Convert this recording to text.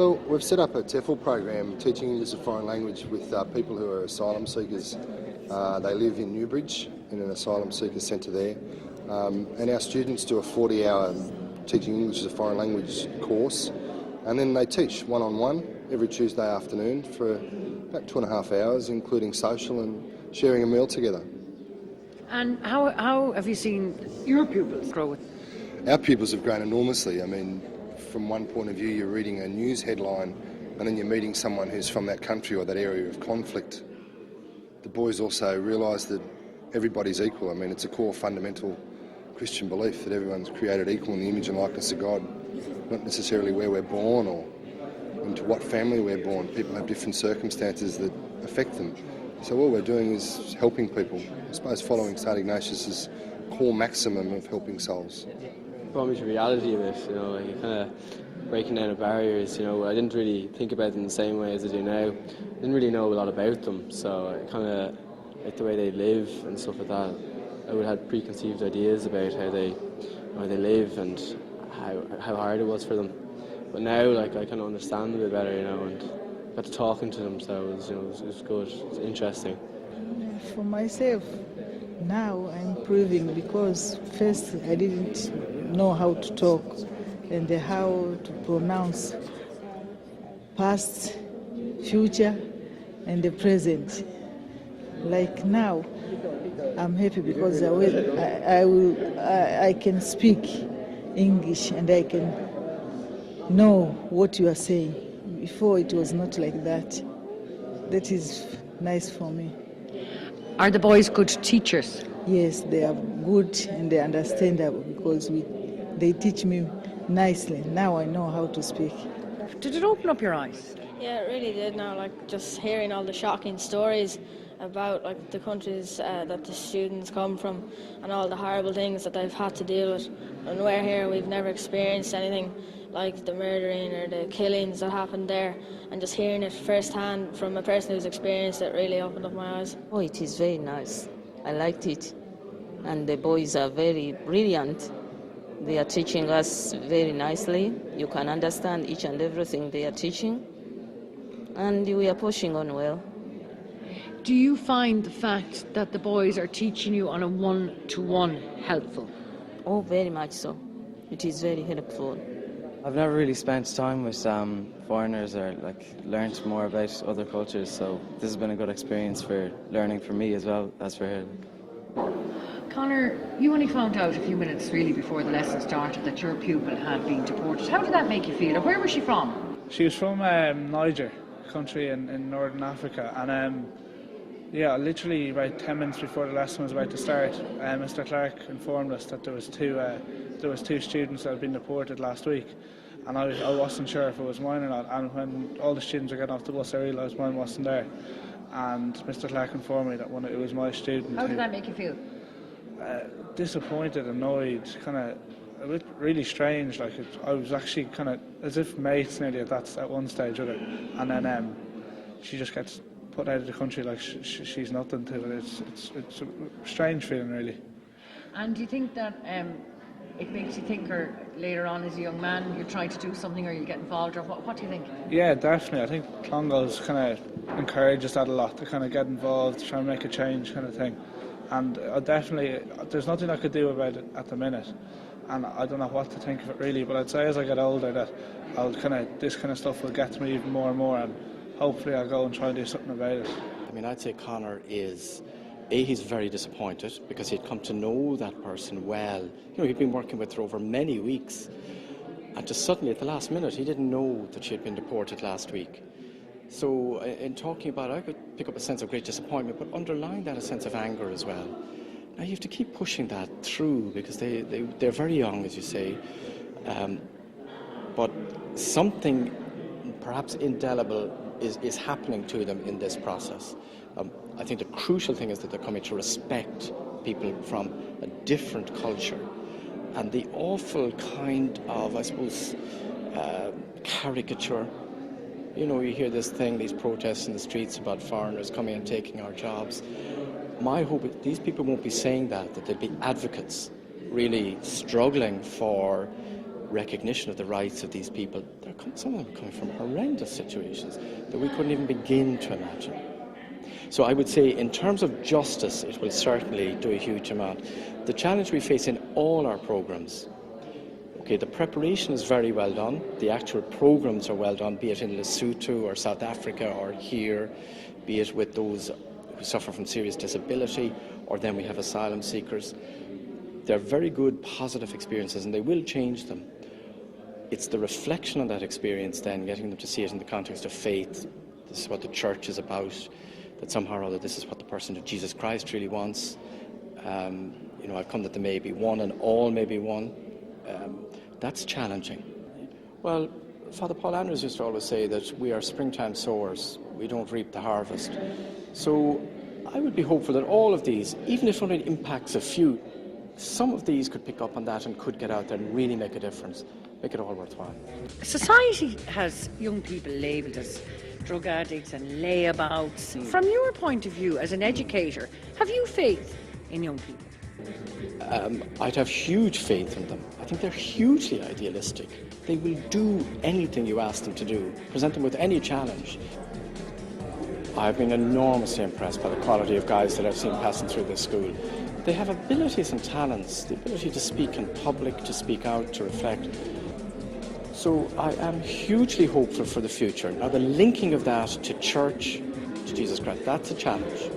Well, we've set up a TEFL program teaching English as a foreign language with people who are asylum seekers. They live in Newbridge in an asylum seeker centre there, and our students do a 40-hour teaching English as a foreign language course, and then they teach one-on-one every Tuesday afternoon for about 2.5 hours, including social and sharing a meal together. And how have you seen your pupils grow? Our pupils have grown enormously. I mean, from one point of view, you're reading a news headline and then you're meeting someone who's from that country or that area of conflict. The boys also realise that everybody's equal. I mean, it's a core fundamental Christian belief that everyone's created equal in the image and likeness of God, not necessarily where we're born or into what family we're born. People have different circumstances that affect them. So all we're doing is helping people. I suppose following St Ignatius's core maximum of helping souls. Brought me to reality of it, like kind of breaking down the barriers. I didn't really think about them the same way as I do now. I didn't really know a lot about them, so I kind of like the way they live and stuff like that. I would have had preconceived ideas about how they live and how hard it was for them. But now, like, I kind of understand them a bit better, and got to talking to them, so it was good. It's interesting. For myself, now I'm improving because first I didn't know how to talk and how to pronounce past, future and the present. Like now, I'm happy because I can speak English and I can know what you are saying. Before it was not like that. That is nice for me. Are the boys good teachers? Yes, they are good and they understand because they teach me nicely. Now I know how to speak. Did it open up your eyes? Yeah, it really did now, like just hearing all the shocking stories about like the countries that the students come from and all the horrible things that they've had to deal with. And we're here, we've never experienced anything like the murdering or the killings that happened there, and just hearing it firsthand from a person who's experienced it really opened up my eyes. Oh, it is very nice. I liked it. And the boys are very brilliant. They are teaching us very nicely. You can understand each and everything they are teaching. And we are pushing on well. Do you find the fact that the boys are teaching you on a one-to-one helpful? Oh, very much so. It is very helpful. I've never really spent time with foreigners or learned more about other cultures, so this has been a good experience for learning for me as well as for her. Conor, you only found out a few minutes really before the lesson started that your pupil had been deported. How did that make you feel? Or where was she from? She was from Niger, country in Northern Africa, and literally about 10 minutes before the lesson was about to start, Mr. Clark informed us that there was two students that had been deported last week, and I wasn't sure if it was mine or not. And when all the students were getting off the bus, I realised mine wasn't there, and Mr. Clark informed me that it was my student. How did that make you feel? Disappointed, annoyed, kind of a bit really strange. I was actually kind of as if mates nearly at one stage with her, and then she just gets put out of the country like she's nothing to it. It's a strange feeling, really. And do you think that it makes you think, or later on as a young man you try to do something or you get involved, or what do you think? Yeah, definitely. I think Clongowes kind of encourages that a lot, to kind of get involved, try and make a change kind of thing. And there's nothing I could do about it at the minute, and I don't know what to think of it really, but I'd say as I get older that this kind of stuff will get to me even more and more, and hopefully I'll go and try and do something about it. I mean, I'd say Conor he's very disappointed because he'd come to know that person well. He'd been working with her over many weeks, and just suddenly at the last minute he didn't know that she had been deported last week. So in talking about it, I could pick up a sense of great disappointment, but underlying that a sense of anger as well. Now you have to keep pushing that through because they're very young, as you say, but something perhaps indelible is happening to them in this process. I think the crucial thing is that they're coming to respect people from a different culture, and the awful kind of, I suppose, caricature. You hear this thing, these protests in the streets about foreigners coming and taking our jobs. My hope is these people won't be saying that they'll be advocates, really struggling for recognition of the rights of these people. Some of them are coming from horrendous situations that we couldn't even begin to imagine. So I would say in terms of justice, it will certainly do a huge amount. The challenge we face in all our programmes, okay, the preparation is very well done, the actual programmes are well done, be it in Lesotho or South Africa or here, be it with those who suffer from serious disability, or then we have asylum seekers. They're very good, positive experiences, and they will change them. It's the reflection on that experience then, getting them to see it in the context of faith. This is what the church is about, that somehow or other this is what the person of Jesus Christ really wants. I've come that there may be one and all may be one. That's challenging. Well, Father Paul Andrews used to always say that we are springtime sowers, we don't reap the harvest. So I would be hopeful that all of these, even if it only impacts a few, some of these could pick up on that and could get out there and really make a difference, make it all worthwhile. Society has young people labelled as drug addicts and layabouts. From your point of view as an educator, have you faith in young people? I'd have huge faith in them. I think they're hugely idealistic. They will do anything you ask them to do, present them with any challenge. I've been enormously impressed by the quality of guys that I've seen passing through this school. They have abilities and talents, the ability to speak in public, to speak out, to reflect. So I am hugely hopeful for the future. Now the linking of that to church, to Jesus Christ, that's a challenge.